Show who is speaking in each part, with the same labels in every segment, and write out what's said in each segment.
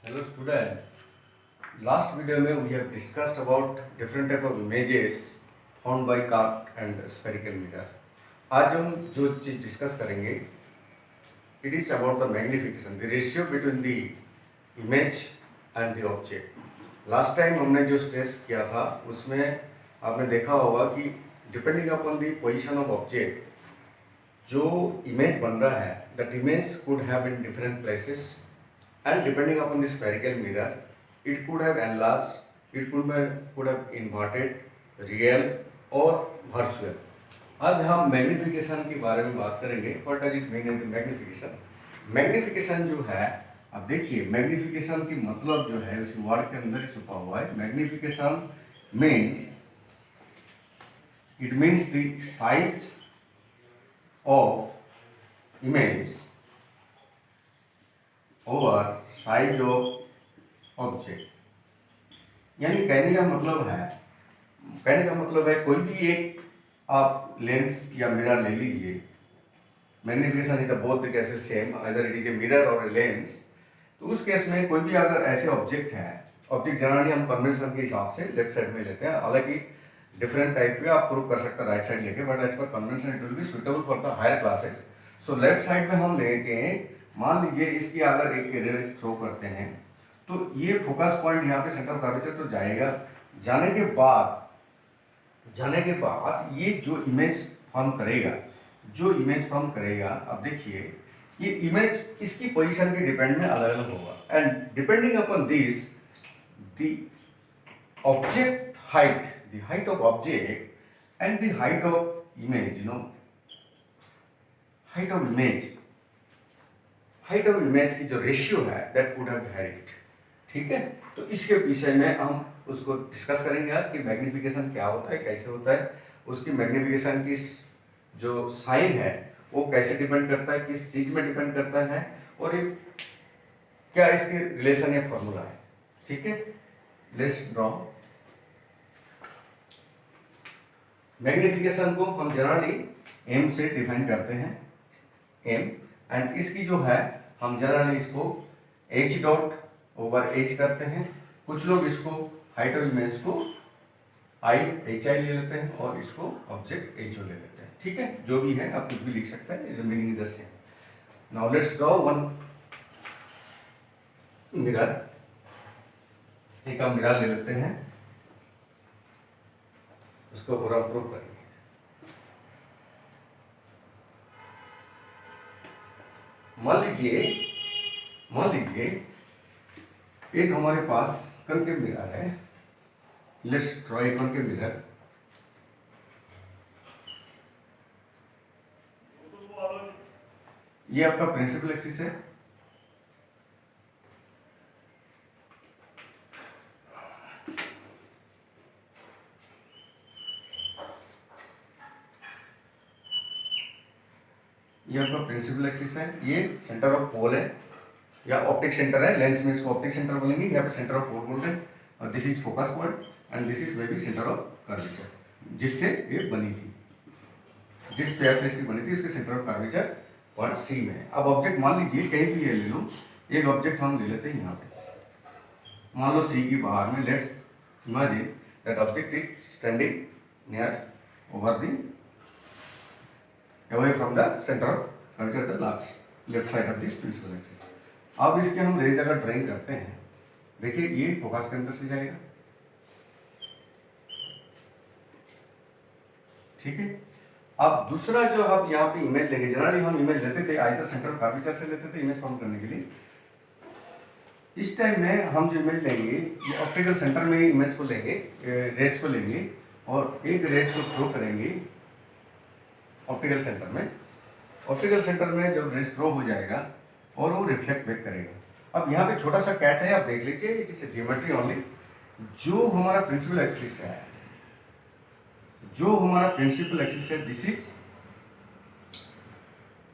Speaker 1: Hello student. Last video में we have discussed about different type of images found by cart and spherical mirror. आज हम जो चीज discuss करेंगे it is about the magnification, the ratio between the image and the object. Last time हमने जो stress किया था उसमें आपने देखा होगा कि depending upon the position of object जो इमेज बन रहा है that image could have in different places and depending upon the spherical mirror it could have enlarged, could have inverted, real or virtual. आज हम मैग्निफिकेशन के बारे में बात करेंगे. What does it mean in magnification. Magnification जो है, अब देखिए मैग्निफिकेशन की मतलब जो है उस वर्ड के अंदर ही छुपा हुआ है. Magnification means it means the size of image over size of object. यानी कहने का मतलब है कोई भी एक आप लेंस या मिरर ले लीजिए. Magnification is both the cases same, either it is a mirror और ए लेंस. तो उस केस में कोई भी अगर ऐसे ऑब्जेक्ट है, ऑब्जेक्ट जनरली हम कन्वेंशन के हिसाब से लेफ्ट साइड में लेते हैं. हालांकि डिफरेंट टाइप के आप प्रूव कर सकते हैं राइट साइड लेके, but as per convention it will be suitable for the higher classes. So left side में हम लेके मान लीजिए इसकी अगर एक रेज थ्रो करते हैं तो ये फोकस पॉइंट यहाँ पे सेंटर ऑफ कर्वेचर तो जाएगा. जाने के बाद ये जो इमेज फॉर्म करेगा, अब देखिए ये इमेज इसकी पोजीशन के डिपेंड में अलग अलग होगा. And depending upon this the object height, the height of object and the height of image, height of image की जो रेशियो है दैट वुड हैव वेरीड. ठीक है, तो इसके विषय में हम उसको डिस्कस करेंगे आज कि मैग्निफिकेशन क्या होता है, कैसे होता है, उसकी मैग्निफिकेशन की जो साइन है वो कैसे डिपेंड करता है, किस चीज में डिपेंड करता है, और ये क्या इसके रिलेशन या फॉर्मूला है. ठीक है, लेट्स ड्रॉ. मैग्निफिकेशन को हम जनरली एम से डिफाइन करते हैं, एम. एंड इसकी जो है हम जनरली इसको एच डॉट ओवर एच करते हैं. कुछ लोग इसको हाइट ऑफ इमेज को आई एच आई ले लेते हैं और इसको ऑब्जेक्ट एच ओ ले लेते हैं. ठीक है, जो भी है आप कुछ भी लिख सकते हैं, meaning is the same. Now let's draw one mirror. एक हम मिरर ले लेते हैं, उसको पूरा प्रूव करेंगे. मान लीजिए एक हमारे पास कनकेव मिरर है. Let's draw a concave mirror. ये आपका प्रिंसिपल एक्सिस है. ये आपका प्रिंसिपल एक्सिस है. ये सेंटर ऑफ पोल है या ऑप्टिक सेंटर है. लेंस में इसको ऑप्टिक सेंटर बोलेंगे, यहाँ पे सेंटर ऑफ पोल बोलते हैं. और this is focus point and this is may be centre of curvature, जिससे ये बनी थी, जिस पेयर से इसकी बनी थी उसके centre of curvature point C में. अब ऑब्जेक्ट मान लीजिए कहीं भी ले लो, एक ऑब्जेक्ट हम ले लेते हैं यहाँ पे, मान लो सी की बाहर में. Let's imagine that object is standing near over the away from the center of curvature the left side of this principal axis. अब इसके हम रेज अगर ड्राइंग करते हैं, देखिए ये फोकस के अंदर से जाएगा. ठीक है, अब दूसरा जो हम यहाँ पे इमेज लेंगे, जनरली हम इमेज लेते थे आइदर सेंटर ऑफ कर्वेचर से लेते थे इमेज फॉर्म करने के लिए. इस टाइम में हम जो इमेज लेंगे ये ऑप्टिकल सेंटर में इमेज को लेंगे, रेज को लेंगे और एक रेज को थ्रो करेंगे ऑप्टिकल सेंटर में. ऑप्टिकल सेंटर में जब रेज थ्रो हो जाएगा और वो रिफ्लेक्ट बैक करेगा. अब यहाँ पे छोटा सा कैच है, आप देख लीजिए, इट इज ज्योमेट्री ओनली. जो हमारा प्रिंसिपल एक्सिस है, दिस इज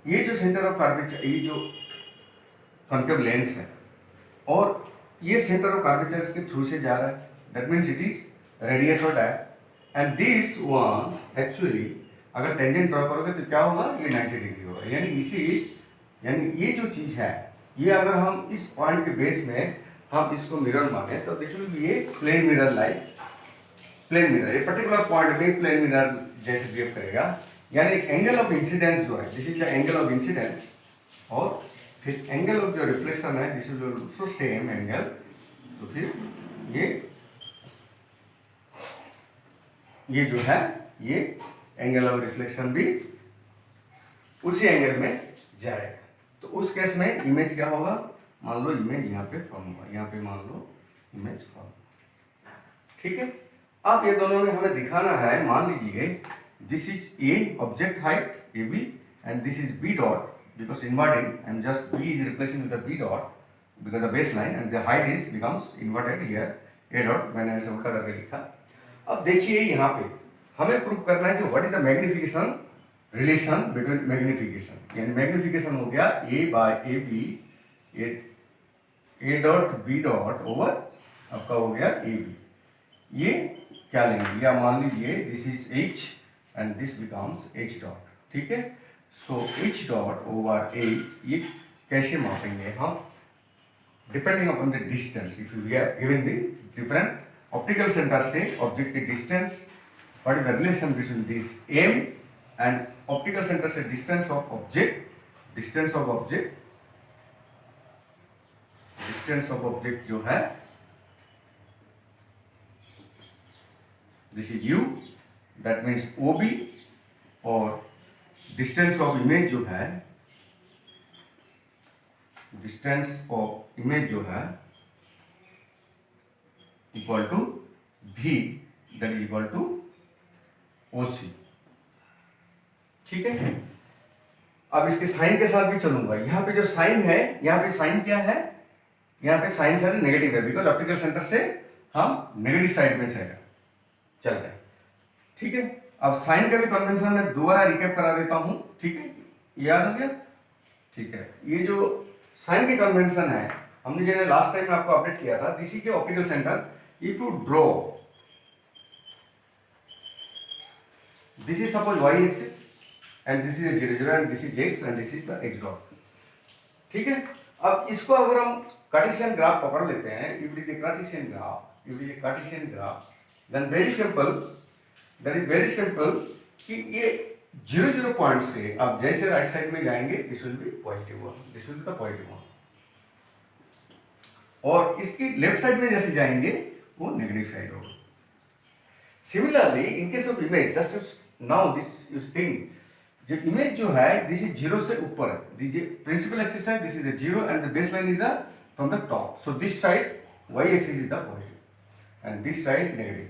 Speaker 1: ये जो सेंटर ऑफ कर्वेचर, ये जो कॉन्केव लेंस है और ये सेंटर ऑफ कर्वेचर के थ्रू से जा रहा है. That means it is radius of die. And this one actually अगर टेंजेंट ड्रॉ करोगे तो क्या होगा, ये 90 डिग्री होगा. यानी ये जो चीज है, ये अगर हम इस पॉइंट के बेस में हम इसको मिरर माने तो this will be a plane mirror like plane mirror, a particular point में प्लेन मिरर जैसे बिहेव करेगा, यानी एंगल ऑफ इंसिडेंस जो है this is the angle of incidence, और फिर एंगल ऑफ जो रिफ्लेक्शन है this is also same angle, तो फिर ये जो है ये एंगल ऑफ रिफ्लेक्शन भी उसी एंगल में जाएगा। तो उस केस में इमेज क्या होगा, मान लो इमेज यहाँ पे फॉर्म हुआ, यहाँ पे मान लो इमेज फॉर्म, ठीक है। अब ये दोनों में हमें दिखाना है, मान लीजिए this is a object height A B and this is B dot, because inverting and just B is replacing with the B dot because the base line and the height is becomes inverted here A dot, मैंने ऐसे उल्टा करके लिखा। अब देखिए यहाँ पे हमें प्रूव करना है कि what is the magnification relation between magnification, यानी मैग्निफिकेशन हो गया A by A B A dot B dot over आपका हो गया ए बी, ये क्या लेंगे, या मान लीजिए this is H and this becomes H dot, ठीक है। So H dot over A, ये कैसे मापेंगे हम, depending upon the distance, if you have given the different optical centre से ऑब्जेक्ट की distance, what is the relation between this M and optical centre से distance of object, distance of object, distance of object जो है this is U, that means O B, और distance of image जो है, distance of image जो है equal to v, that is equal to O C, ठीक है। अब इसके साइन के साथ भी चलूंगा, यहाँ पे जो साइन है, यहाँ पे साइन क्या है, यहाँ पे साइन सारे नेगेटिव है, बिकॉज ऑप्टिकल सेंटर से हम नेगेटिव साइड में से चल रहे हैं, ठीक है। अब साइन का भी कन्वेंशन मैं दोबारा रिकैप करा देता हूं, ठीक है, याद हो गया, ठीक है। ये जो साइन की कन्वेंशन है, हमने जैसे लास्ट टाइम में आपको अपडेट किया था, this is optical centre, if you draw this is suppose Y axis and this is 0 0 and this is X and this is the X dot, ठीक है। अब इसको अगर हम कार्टेशियन ग्राफ पकड़ लेते हैं, if it is a Cartesian graph, if it is a Cartesian graph, then very simple, that is very simple कि ये 0 0 पॉइंट से आप जैसे राइट साइड में जाएंगे this will B positive one, this will be the positive one, और इसकी left side में जैसे जाएंगे वो नेगेटिव साइड होगा। Similarly in case of image, just now this you think, जो इमेज जो है दिस इज 0 से ऊपर है, दिस प्रिंसिपल एक्सिस है, this is the 0 and the base line is the from the top, so this side y axis is the positive and this side negative,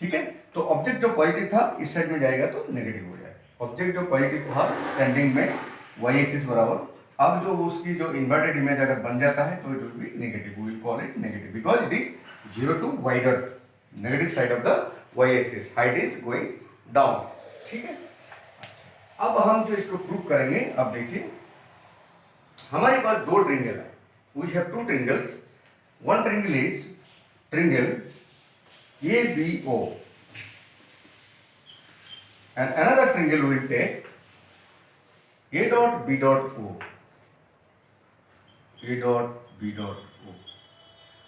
Speaker 1: ठीक है। तो ऑब्जेक्ट जो पॉजिटिव था इस साइड में जाएगा तो नेगेटिव हो जाएगा, ऑब्जेक्ट जो पॉजिटिव था स्टैंडिंग में y एक्सिस बराबर, अब जो उसकी जो इन्वर्टेड इमेज अगर बन जाता है तो it will be negative, we will call it negative because it is 0 to y dot, negative side of the y axis, height is going down, ठीक है। अब हम जो इसको प्रूव करेंगे, अब देखिए हमारे पास दो ट्रिंगल है, we have two triangles, one triangle is triangle ABO and another triangle will take A dot B dot O, A dot B dot O।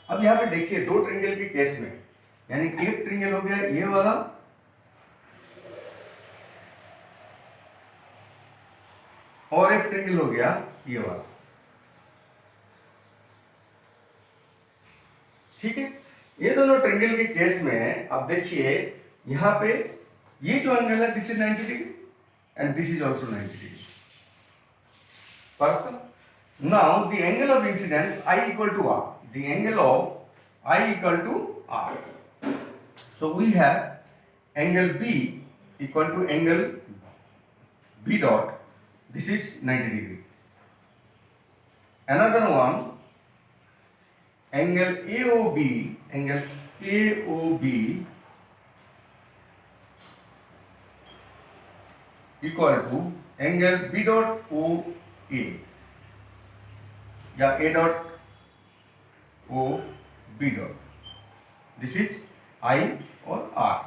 Speaker 1: अब यहाँ पे देखिए दो ट्रिंगल के केस में, यानी एक ट्रिंगल हो गया ये वाला और एक ट्रिंगल हो गया ये वाला, ठीक है। ये दोनों ट्रिंगल के केस में अब देखिए यहाँ पे ये जो एंगल है this is 90 degree and this is also 90 degree, perfect. Now the angle of incidence I equal to R, the angle of I equal to R, so we have angle B equal to angle B dot, this is 90 degree, another one angle AOB, angle AOB equal to angle B dot OA या A dot O B dot, this is I or R,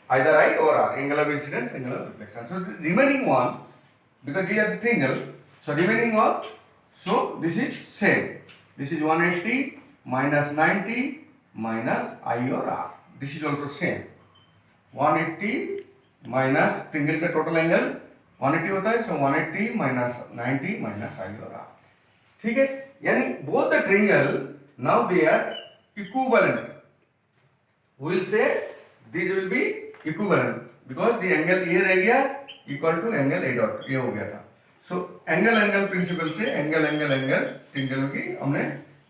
Speaker 1: either I or R, angle of incidence, angle of reflection. So the remaining one, because these are the triangle, so remaining one, So this is same. This is 180 minus 90 minus I or R. This is also same. 180 minus triangle का total angle 180 होता है, सो 180 minus 90 minus आई और are. ठीक है, यानी both the triangle now they are equivalent. We will say this will be equivalent because the angle A रह गया equal to angle A dot, ये हो गया था. सो एंगल एंगल प्रिंसिपल से एंगल एंगल एंगल ट्रिंगल की हमने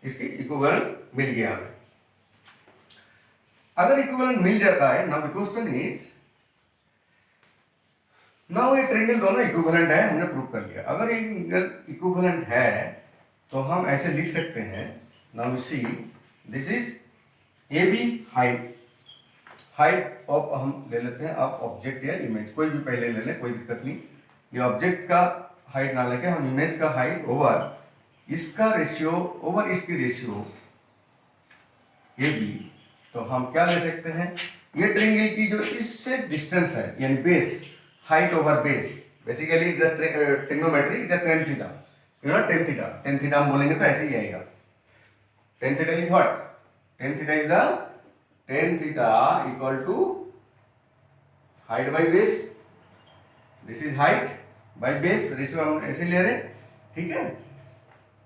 Speaker 1: इसकी इक्विवेलेंट मिल गया हमें. अगर इक्विवेलेंट मिल जाता है, now the question is, now ये ट्रायंगल दोनों इक्विवेलेंट है, हमने प्रूव कर लिया. अगर ये एंगल इक्विवेलेंट है तो हम ऐसे लिख सकते हैं, now see this is A B height of, हम ले लेते हैं अब ऑब्जेक्ट या इमेज, कोई भी पहले ले लें, कोई दिक्कत नहीं. ये ऑब्जेक्ट का हाइट ना लेके हम इमेज का हाइट ओवर इसका रेशियो ओवर इसकी रेशियो ए बी, तो हम क्या ले सकते हैं, ये ट्रायंगल की जो इससे डिस्टेंस है यानी base, height over base, basically the trigonometry is the tan theta, you know tan theta हम बोलेंगे तो ऐसे ही आएगा. tan theta is what? tan theta is the tan theta equal to height by base. This is height by base, ratio हम ऐसे ले रहे हैं. ठीक है,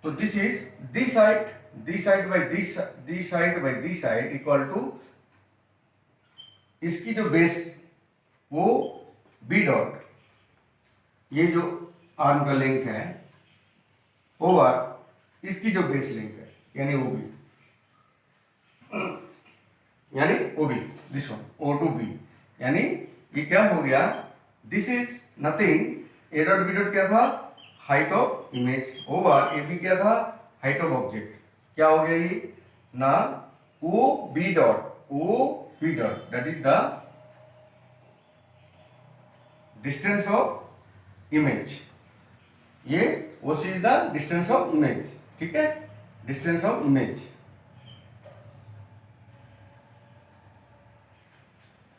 Speaker 1: तो this is this side by this side equal to इसकी जो बेस वो बी डॉट, ये जो आर्म का लेंथ है ओवर इसकी जो बेस लेंथ है यानी ओ बी, यानी O B, this one O two B, यानी ये क्या हो गया, this is nothing, A dot B dot क्या था, height of image over A B क्या था, हाइट ऑफ ऑब्जेक्ट. क्या हो गया ये ना, O B dot that is the distance of image, ये OC is the distance of image. ठीक है, डिस्टेंस ऑफ इमेज.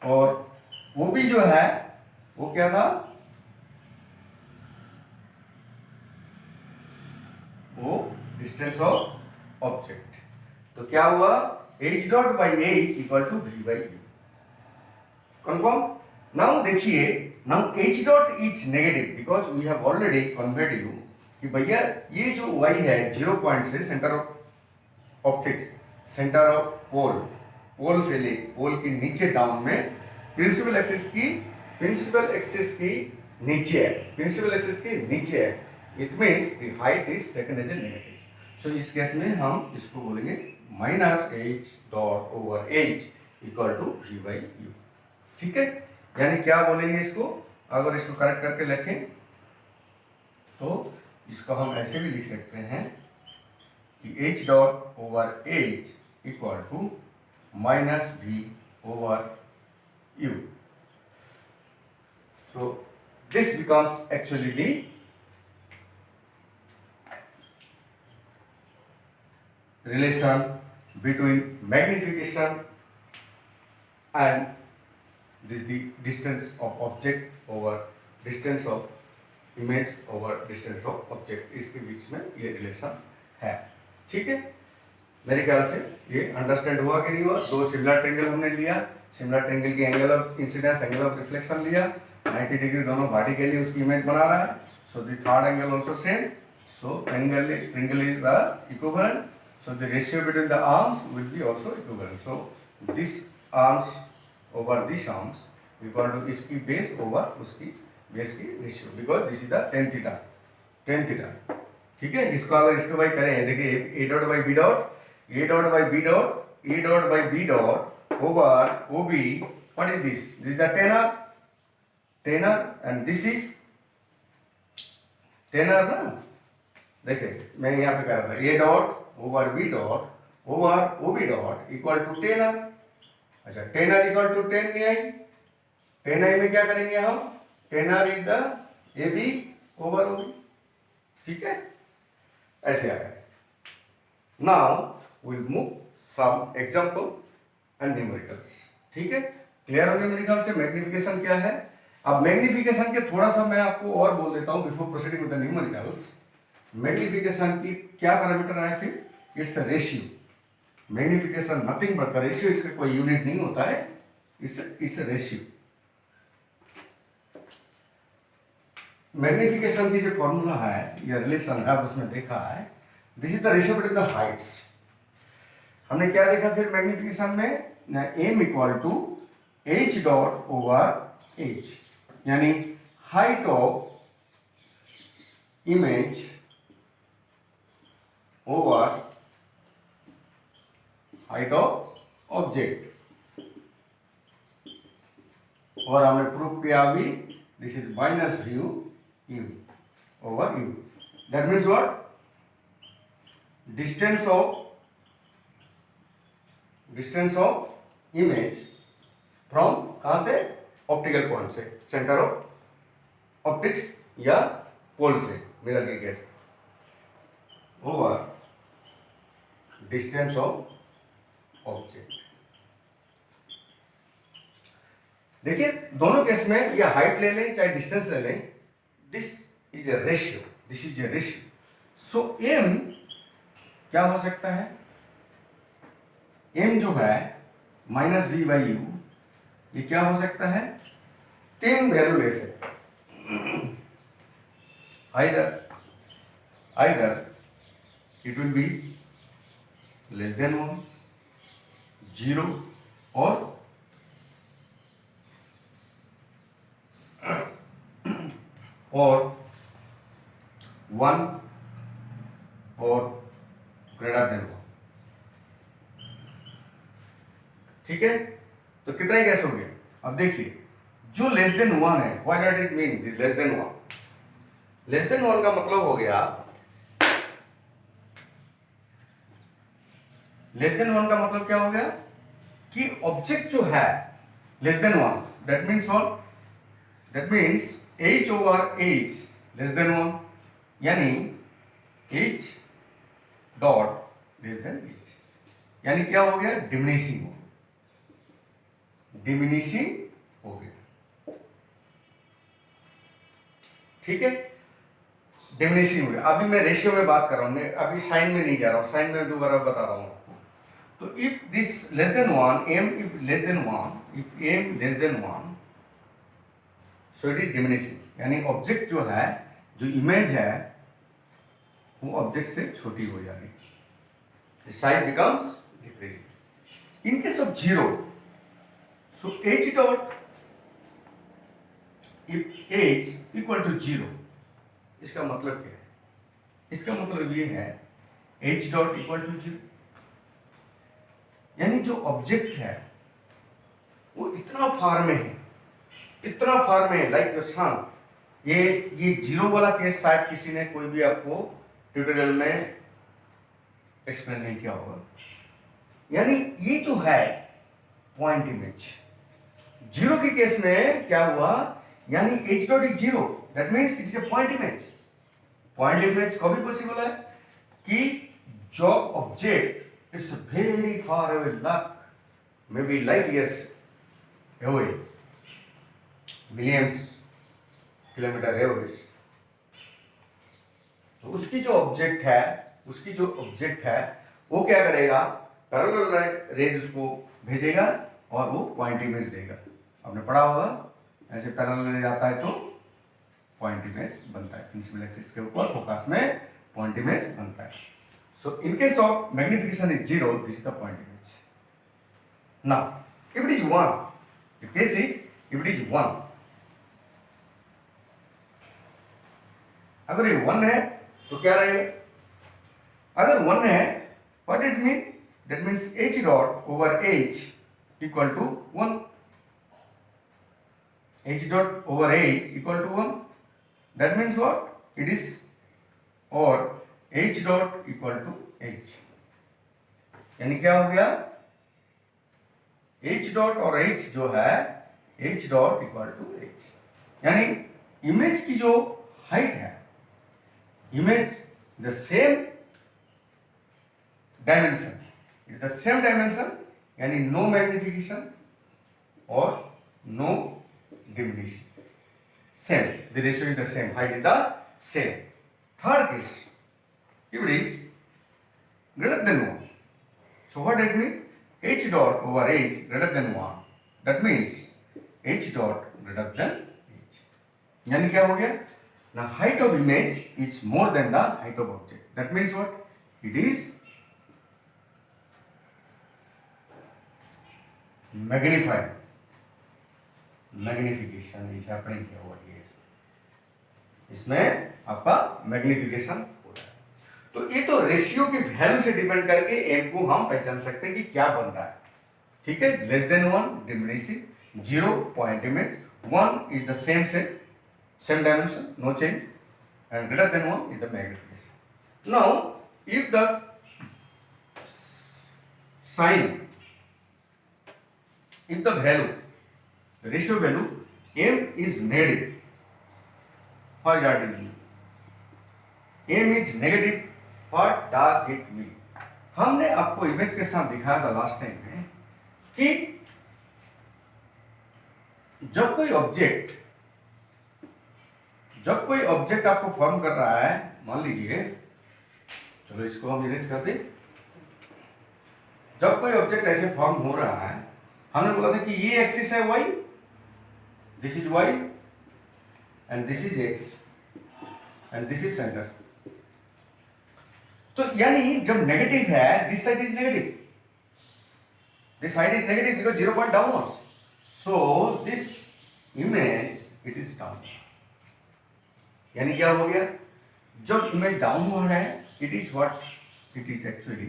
Speaker 1: और वो भी जो है वो क्या था, वो डिस्टेंस ऑफ ऑब्जेक्ट. तो क्या हुआ, h dot by h equal to v by u. Confirm. Now देखिए, now h dot is negative because we have already conveyed you कि भैया ये जो y है 0 पॉइंट से centre of optics, centre of pole से ले पोल के नीचे डाउन में प्रिंसिपल एक्सिस की नीचे है. It means the height is taken as a negative. So इस केस में हम इसको बोलेंगे minus h dot over h equal to v by u. ठीक है, यानी क्या बोलेंगे इसको, अगर इसको करेक्ट करके लिखें तो इसको हम ऐसे भी लिख सकते हैं कि h dot over h equal to minus v over u. So this becomes actually relation between magnification and this the distance of object over distance of image over distance of object, इसके बीच में ये relation है. ठीक है, मेरे ख्याल से ये अंडरस्टैंड हुआ कि नहीं हुआ. दो सिमिलर ट्रायंगल हमने लिया, सिमिलर ट्रायंगल की angle of incidence, angle of reflection लिया, 90 डिग्री दोनों बॉडी के लिए उसकी इमेज बना रहा है. So the third angle also same. So triangle is the equivalent. So the ratio between the arms will be also equivalent. So this arms over this arms equal to इसकी base over उसकी base की ratio, because this is the tan theta. ठीक है, इसको अगर इसको भाई करें, देखिए a dot by b dot over OB. What is this? This is the tenor and this is tenor ना. देखिए मैं यहाँ पे कर रहा हूँ a dot over B dot over OB dot equal to tan r. अच्छा, टेनर इक्वल टू 10 नहीं आई, 10 आई में क्या करेंगे हम, tan r is the AB over OB. ठीक है, ऐसे आ गया. Now will move some example and numericals. ठीक है, क्लियर हो गया मेरे ख्याल से मैग्निफिकेशन क्या है. अब मैग्निफिकेशन के थोड़ा सा मैं आपको और बोल देता हूँ before proceeding with the numericals. Magnification की क्या पैरामीटर आया फिर? It's ratio. Magnification nothing but the ratio, इसका कोई यूनिट नहीं होता है, इट्स रेशियो। मैग्निफिकेशन की जो फॉर्मूला है या रिलेशन है उसमें देखा है, this is the ratio between the heights. हमने क्या देखा फिर मैग्निफिकेशन में? M equal to H dot over H, यानी height of image over height of object. और हमने प्रूफ किया अभी, this is minus v u over u. That means what? Distance of image from कहां से? ऑप्टिकल पॉइंट से, centre of optics या pole से, मिरर के case, over distance of object. देखिए दोनों केस में या हाइट ले लें चाहे डिस्टेंस ले लें, this is a ratio, this is a ratio. So M क्या हो सकता है? एम जो है माइनस वी बाई यू, ये क्या हो सकता है? तीन वैल्यू ले सकते हैं। Either it will be less than 1, 0 और और 1 और ग्रेटर देन 1। ठीक है, तो कितना कैसे हो गया? अब देखिए जो लेस देन 1 है, what does it mean less than 1? Less than 1 का मतलब हो गया, लेस देन 1 का मतलब क्या हो गया कि ऑब्जेक्ट जो है less than 1, that means what? That means h over h less than 1, यानी h dot less than h, यानी क्या हो गया? डिमिनिशिंग हो गया। ठीक है, डिमिनिशिंग हो गया। अभी मैं रेशियो में बात कर रहा हूं, मैं अभी साइन में नहीं जा रहा हूं, साइन में दोबारा बता रहा हूं। तो if this less than 1, m if less than 1, if m less than 1, so it is diminishing, यानी ऑब्जेक्ट जो है, जो इमेज है, वो ऑब्जेक्ट से छोटी हो जाएगी, the size becomes decreasing। In case of 0, so h dot, if h equal to 0, इसका मतलब क्या है? इसका मतलब ये है h dot equal to 0, यानी जो ऑब्जेक्ट है वो इतना फार में है, इतना फार में है, लाइक योर सन। ये 0 वाला केस शायद किसी ने कोई भी आपको ट्यूटोरियल में एक्सप्लेन नहीं किया होगा। यानी ये जो है पॉइंट इमेज, 0 के केस में क्या हुआ, यानी h dot is 0, that means it's a point image. Point image कभी पॉसिबल है कि जो object it's very far away, may be light years away, millions kilometre away, तो उसकी जो ऑब्जेक्ट है वो क्या करेगा? पैरेलल रेज उसको भेजेगा और वो पॉइंट इमेज देगा। आपने पढ़ा होगा, ऐसे पैरेलल रेज आता है तो पॉइंट इमेज बनता है, प्रिंसिपल एक्सिस के ऊपर फोकस में पॉइंट इमेज बनता है। So in case of magnification is 0, this is the point image. Now if it is 1, the case is if it is 1, अगर ये 1 है तो क्या रहेगा? अगर 1 है, what it mean? That means h dot over h equal to 1, h dot over h equal to 1, that means what? It is, और h dot equal to h, यानी क्या हो गया? h डॉट और h जो है, h dot equal to h, यानी image की जो हाइट है, image the same dimension, it the same dimension, यानी नो मैग्निफिकेशन और no diminution, same, the ratio is the same, height is the same. Third case, if it is greater than 1. So what that means? H dot over H greater than 1. That means H dot greater than H. यानी क्या हो गया? Now height of image is more than the height of object. That means what? It is magnified. Magnification is happening over here. इसमें आपका magnification हो रहा है। तो ये तो रेशियो की वैल्यू से डिपेंड करके एम को हम पहचान सकते हैं कि क्या बन रहा है। ठीक है, less than 1 diminishing, 0 point image, 1 is the same dimension, no change, and greater than 1 is the magnification. Now, if the sign, if the value, the ratio value m is negative, what does it mean? m is negative, what does it mean? हमने आपको image के साथ दिखाया था last time में कि जब कोई ऑब्जेक्ट आपको फॉर्म कर रहा है, मान लीजिए, चलो इसको हम इरेज कर दें। जब कोई ऑब्जेक्ट ऐसे फॉर्म हो रहा है, हमने बोला था कि ये एक्सिस है y, this is y and this is x and this is centre. तो यानी जब नेगेटिव है, this side is negative, this side is negative because 0 point downwards, so this image it is down. यानी क्या हो गया? जब इमेज डाउनवर्ड है, it is what? It is actually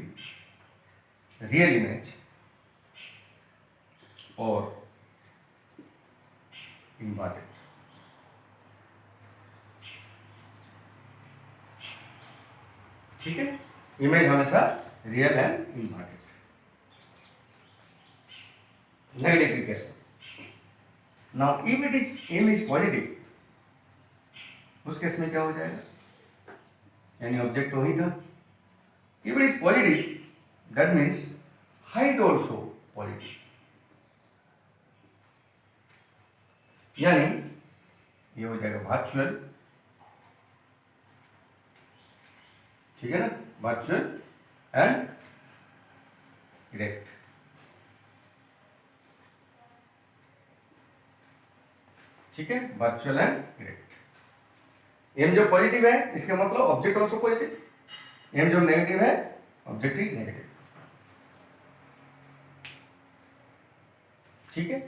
Speaker 1: real image और इन्वर्टेड। ठीक है, इमेज हमेशा real and inverted, negative case में। Now if it is M is positive, उस केस में क्या हो जाएगा? यानी ऑब्जेक्ट वही था। If it is positive, that means height also positive, यानी ये हो जाएगा वर्चुअल। ठीक है ना, वर्चुअल एंड इरेक्ट। ठीक है, वर्चुअल एंड इरेक्ट। एम जो पॉजिटिव है, इसका मतलब ऑब्जेक्ट ऑल्सो पॉजिटिव। एम जो नेगेटिव है, ऑब्जेक्ट इज नेगेटिव। ठीक है।